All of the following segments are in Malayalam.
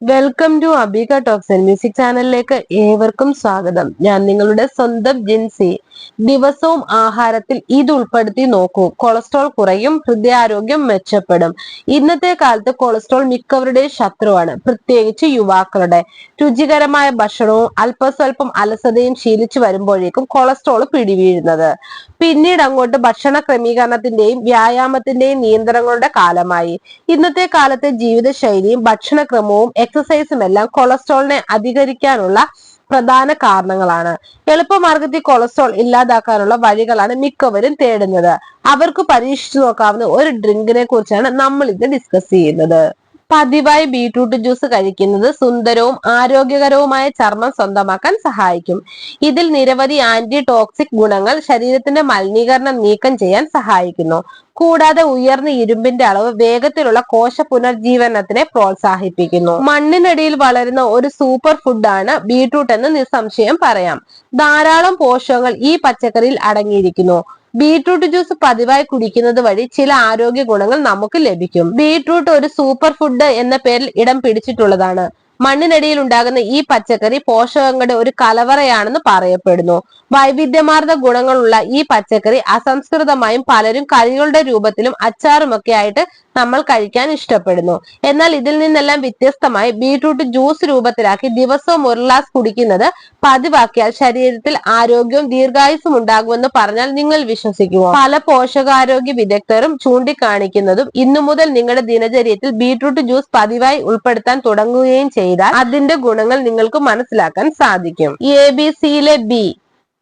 Welcome to Abika talks and music ചാനലിലേക്ക് ഏവർക്കും സ്വാഗതം. ഞാൻ നിങ്ങളുടെ സ്വന്തം ജിൻസി. ദിവസവും ആഹാരത്തിൽ ഇത് ഉൾപ്പെടുത്തി നോക്കൂ. കൊളസ്ട്രോൾ കുറയും, ഹൃദയാരോഗ്യം മെച്ചപ്പെടും. ഇന്നത്തെ കാലത്ത് കൊളസ്ട്രോൾ മിക്കവരുടെയും ശത്രുവാണ്, പ്രത്യേകിച്ച് യുവാക്കളുടെ. രുചികരമായ ഭക്ഷണവും അല്പസ്വല്പം അലസതയും ശീലിച്ചു വരുമ്പോഴേക്കും കൊളസ്ട്രോൾ പിടിവീഴുന്നത്. പിന്നീട് അങ്ങോട്ട് ഭക്ഷണ ക്രമീകരണത്തിന്റെയും വ്യായാമത്തിന്റെയും നിയന്ത്രണങ്ങളുടെ കാലമായി. ഇന്നത്തെ കാലത്തെ ജീവിതശൈലിയും ഭക്ഷണക്രമവും എക്സസൈസും എല്ലാം കൊളസ്ട്രോളിനെ അധികരിക്കാനുള്ള പ്രധാന കാരണങ്ങളാണ്. എളുപ്പമാർഗത്തിൽ കൊളസ്ട്രോൾ ഇല്ലാതാക്കാനുള്ള വഴികളാണ് മിക്കവരും തേടുന്നത്. അവർക്ക് പരീക്ഷിച്ചു നോക്കാവുന്ന ഒരു ഡ്രിങ്കിനെ കുറിച്ചാണ് നമ്മൾ ഇന്ന് ഡിസ്കസ് ചെയ്യുന്നത്. പതിവായി ബീട്രൂട്ട് ജ്യൂസ് കഴിക്കുന്നത് സുന്ദരവും ആരോഗ്യകരവുമായ ചർമ്മം സ്വന്തമാക്കാൻ സഹായിക്കും. ഇതിൽ നിരവധി ആന്റി ടോക്സിക് ഗുണങ്ങൾ ശരീരത്തിന്റെ മലിനീകരണം നീക്കം ചെയ്യാൻ സഹായിക്കുന്നു. കൂടാതെ ഉയർന്ന ഇരുമ്പിന്റെ അളവ് വേഗത്തിലുള്ള കോശ പുനർജീവനത്തിനെ പ്രോത്സാഹിപ്പിക്കുന്നു. മണ്ണിനടിയിൽ വളരുന്ന ഒരു സൂപ്പർ ഫുഡാണ് ബീട്രൂട്ട് എന്ന് നിസ്സംശയം പറയാം. ധാരാളം പോഷകങ്ങൾ ഈ പച്ചക്കറിയിൽ അടങ്ങിയിരിക്കുന്നു. ബീട്രൂട്ട് ജ്യൂസ് പതിവായി കുടിക്കുന്നത് വഴി ചില ആരോഗ്യ ഗുണങ്ങൾ നമുക്ക് ലഭിക്കും. ബീട്രൂട്ട് ഒരു സൂപ്പർ ഫുഡ് എന്ന പേരിൽ ഇടം പിടിച്ചിട്ടുള്ളതാണ്. മണ്ണിനടിയിൽ ഉണ്ടാകുന്ന ഈ പച്ചക്കറി പോഷകങ്ങളുടെ ഒരു കലവറയാണെന്ന് പറയപ്പെടുന്നു. വൈവിധ്യമാർന്ന ഗുണങ്ങളുള്ള ഈ പച്ചക്കറി അസംസ്കൃതമായും പലരും കറികളുടെ രൂപത്തിലും അച്ചാറുമൊക്കെ ആയിട്ട് നമ്മൾ കഴിക്കാൻ ഇഷ്ടപ്പെടുന്നു. എന്നാൽ ഇതിൽ നിന്നെല്ലാം വ്യത്യസ്തമായി ബീട്രൂട്ട് ജ്യൂസ് രൂപത്തിലാക്കി ദിവസവും ഒരു ഗ്ലാസ് കുടിക്കുന്നത് പതിവാക്കിയാൽ ശരീരത്തിൽ ആരോഗ്യവും ദീർഘായുസ്സും ഉണ്ടാകുമെന്ന് പറഞ്ഞാൽ നിങ്ങൾ വിശ്വസിക്കുമോ? പല പോഷകാരോഗ്യ വിദഗ്ധരും ചൂണ്ടിക്കാണിക്കുന്നതും ഇന്നു മുതൽ നിങ്ങളുടെ ദിനചര്യത്തിൽ ബീട്രൂട്ട് ജ്യൂസ് പതിവായി ഉൾപ്പെടുത്താൻ തുടങ്ങുകയും ചെയ്താൽ അതിന്റെ ഗുണങ്ങൾ നിങ്ങൾക്ക് മനസ്സിലാക്കാൻ സാധിക്കും. ABC-യിലെ ബി,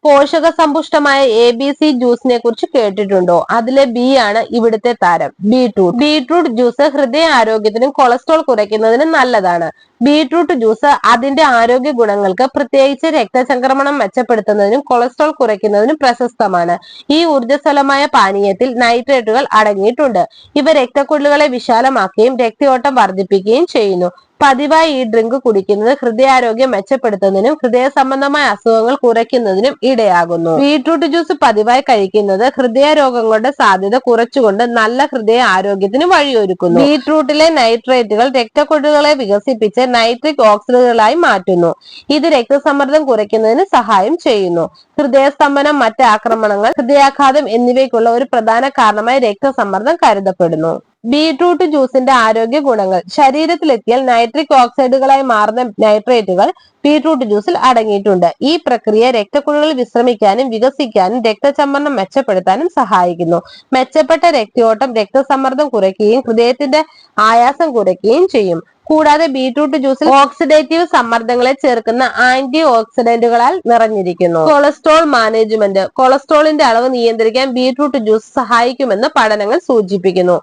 പോഷക സമ്പുഷ്ടമായ ABC ജ്യൂസിനെ കുറിച്ച് കേട്ടിട്ടുണ്ടോ? അതിലെ ബി ആണ് ഇവിടുത്തെ താരം, ബീട്രൂട്ട്. ബീട്രൂട്ട് ജ്യൂസ് ഹൃദയ ആരോഗ്യത്തിനും കൊളസ്ട്രോൾ കുറയ്ക്കുന്നതിനും നല്ലതാണ്. ബീട്രൂട്ട് ജ്യൂസ് അതിന്റെ ആരോഗ്യ ഗുണങ്ങൾക്ക്, പ്രത്യേകിച്ച് രക്തചംക്രമണം മെച്ചപ്പെടുത്തുന്നതിനും കൊളസ്ട്രോൾ കുറയ്ക്കുന്നതിനും പ്രശസ്തമാണ്. ഈ ഊർജ്ജസ്വലമായ പാനീയത്തിൽ നൈട്രേറ്റുകൾ അടങ്ങിയിട്ടുണ്ട്. ഇവ രക്തക്കുഴലുകളെ വിശാലമാക്കുകയും രക്തയോട്ടം വർദ്ധിപ്പിക്കുകയും ചെയ്യുന്നു. പതിവായി ഈ ഡ്രിങ്ക് കുടിക്കുന്നത് ഹൃദയാരോഗ്യം മെച്ചപ്പെടുത്തുന്നതിനും ഹൃദയ സംബന്ധമായ അസുഖങ്ങൾ കുറയ്ക്കുന്നതിനും ഇടയാകുന്നു. ബീട്രൂട്ട് ജ്യൂസ് പതിവായി കഴിക്കുന്നത് ഹൃദയ രോഗങ്ങളുടെ സാധ്യത കുറച്ചുകൊണ്ട് നല്ല ഹൃദയ ആരോഗ്യത്തിന് വഴിയൊരുക്കുന്നു. ബീട്രൂട്ടിലെ നൈട്രേറ്റുകൾ രക്തക്കുഴലുകളെ വികസിപ്പിച്ച് നൈട്രിക് ഓക്സൈഡുകളായി മാറ്റുന്നു. ഇത് രക്തസമ്മർദ്ദം കുറയ്ക്കുന്നതിന് സഹായം ചെയ്യുന്നു. ഹൃദയസ്തംഭനം, മറ്റ് ആക്രമണങ്ങൾ, ഹൃദയാഘാതം എന്നിവയ്ക്കുള്ള ഒരു പ്രധാന കാരണമായി രക്തസമ്മർദ്ദം കരുതപ്പെടുന്നു. ബീട്രൂട്ട് ജ്യൂസിന്റെ ആരോഗ്യ ഗുണങ്ങൾ. ശരീരത്തിലെത്തിയാൽ നൈട്രിക് ഓക്സൈഡുകളായി മാറുന്ന നൈട്രേറ്റുകൾ ബീട്രൂട്ട് ജ്യൂസിൽ അടങ്ങിയിട്ടുണ്ട്. ഈ പ്രക്രിയ രക്തക്കുഴലുകൾ വിശ്രമിക്കാനും വികസിക്കാനും രക്തചംക്രമണം മെച്ചപ്പെടുത്താനും സഹായിക്കുന്നു. മെച്ചപ്പെട്ട രക്തയോട്ടം രക്തസമ്മർദ്ദം കുറയ്ക്കുകയും ഹൃദയത്തിന്റെ ആയാസം കുറയ്ക്കുകയും ചെയ്യും. കൂടാതെ ബീട്രൂട്ട് ജ്യൂസിൽ ഓക്സിഡേറ്റീവ് സമ്മർദ്ദങ്ങളെ ചെറുക്കുന്ന ആന്റി ഓക്സിഡന്റുകളാൽ നിറഞ്ഞിരിക്കുന്നു. Cholesterol management. കൊളസ്ട്രോളിന്റെ അളവ് നിയന്ത്രിക്കാൻ ബീട്രൂട്ട് ജ്യൂസ് സഹായിക്കുമെന്ന് പഠനങ്ങൾ സൂചിപ്പിക്കുന്നു.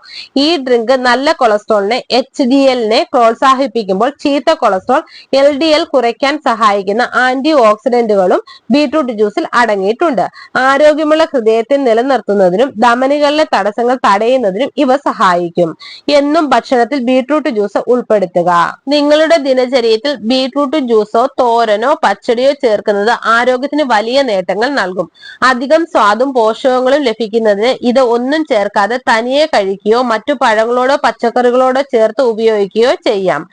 ഈ ഡ്രിങ്ക് നല്ല കൊളസ്ട്രോളിനെ HDL-നെ പ്രോത്സാഹിപ്പിക്കുമ്പോൾ ചീത്ത കൊളസ്ട്രോൾ LDL കുറയ്ക്കാൻ സഹായിക്കുന്ന ആന്റി ഓക്സിഡന്റുകളും ബീട്രൂട്ട് ജ്യൂസിൽ അടങ്ങിയിട്ടുണ്ട്. ആരോഗ്യമുള്ള ഹൃദയത്തെ നിലനിർത്തുന്നതിനും ധമനികളിലെ തടസ്സങ്ങൾ തടയുന്നതിനും ഇവ സഹായിക്കും. എന്നും ഭക്ഷണത്തിൽ ബീട്രൂട്ട് ജ്യൂസ് ഉൾപ്പെടുത്തുക. നിങ്ങളുടെ ദിനചര്യത്തിൽ ബീട്രൂട്ട് ജ്യൂസോ തോരനോ പച്ചടിയോ ചേർക്കുന്നത് ആരോഗ്യത്തിന് വലിയ നേട്ടങ്ങൾ നൽകും. അധികം സ്വാദും പോഷകങ്ങളും ലഭിക്കുന്നതിന് ഇത് ഒന്നും ചേർക്കാതെ തനിയെ കഴിക്കുകയോ മറ്റു പഴങ്ങളോടോ പച്ചക്കറികളോടോ ചേർത്ത് ഉപയോഗിക്കുകയോ ചെയ്യാം.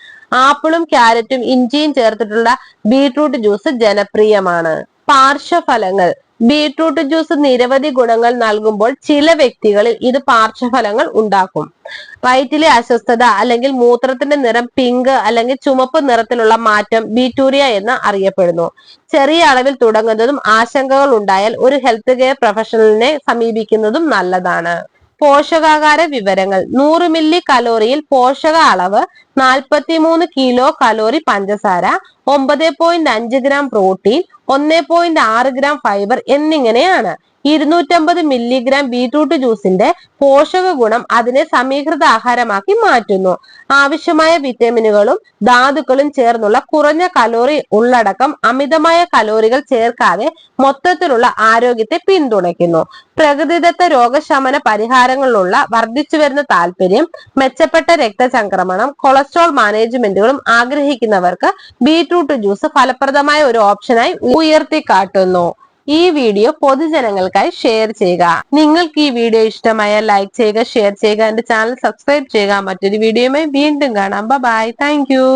ആപ്പിളും ക്യാരറ്റും ഇഞ്ചിയും ചേർത്തിട്ടുള്ള ബീട്രൂട്ട് ജ്യൂസ് ജനപ്രിയമാണ്. പാർശ്വഫലങ്ങൾ. ബീട്രൂട്ട് ജ്യൂസ് നിരവധി ഗുണങ്ങൾ നൽകുമ്പോൾ ചില വ്യക്തികളിൽ ഇത് പാർശ്വഫലങ്ങൾ ഉണ്ടാക്കും. വയറ്റിലെ അസ്വസ്ഥത അല്ലെങ്കിൽ മൂത്രത്തിന്റെ നിറം പിങ്ക് അല്ലെങ്കിൽ ചുമപ്പ് നിറത്തിലുള്ള മാറ്റം ബീറ്റൂറിയ എന്ന് അറിയപ്പെടുന്നു. ചെറിയ അളവിൽ തുടങ്ങുന്നതും ആശങ്കകൾ ഉണ്ടായാൽ ഒരു ഹെൽത്ത് കെയർ പ്രൊഫഷണലിനെ സമീപിക്കുന്നതും നല്ലതാണ്. പോഷകാഹാര വിവരങ്ങൾ. 100 മില്ലി കലോറിയിൽ പോഷക അളവ് 43 കിലോ കലോറി പഞ്ചസാര, 9.5 ഗ്രാം പ്രോട്ടീൻ, 1.6 ഗ്രാം ഫൈബർ എന്നിങ്ങനെയാണ്. 250 മില്ലിഗ്രാം ബീട്രൂട്ട് ജ്യൂസിന്റെ പോഷക ഗുണം അതിനെ സമീകൃത ആഹാരമാക്കി മാറ്റുന്നു. ആവശ്യമായ വിറ്റമിനുകളും ധാതുക്കളും ചേർന്നുള്ള കുറഞ്ഞ കലോറി ഉള്ളടക്കം അമിതമായ കലോറികൾ ചേർക്കാതെ മൊത്തത്തിലുള്ള ആരോഗ്യത്തെ പിന്തുണയ്ക്കുന്നു. പ്രകൃതിദത്ത രോഗശമന പരിഹാരങ്ങളിലുള്ള വർദ്ധിച്ചു വരുന്ന താല്പര്യം, മെച്ചപ്പെട്ട രക്തചംക്രമണം, കൊളസ്ട്രോൾ മാനേജ്മെന്റുകളും ആഗ്രഹിക്കുന്നവർക്ക് ബീട്രൂട്ട് ജ്യൂസ് ഫലപ്രദമായ ഒരു ഓപ്ഷനായി ഉയർത്തിക്കാട്ടുന്നു. ഈ വീഡിയോ പൊതുജനങ്ങൾക്കായി ഷെയർ ചെയ്യുക. നിങ്ങൾക്ക് ഈ വീഡിയോ ഇഷ്ടമായാൽ ലൈക്ക് ചെയ്യുക, ഷെയർ ചെയ്യുക, എന്റെ ചാനൽ സബ്സ്ക്രൈബ് ചെയ്യുക. മറ്റൊരു വീഡിയോയുമായി വീണ്ടും കാണാം. ബൈ. Thank you.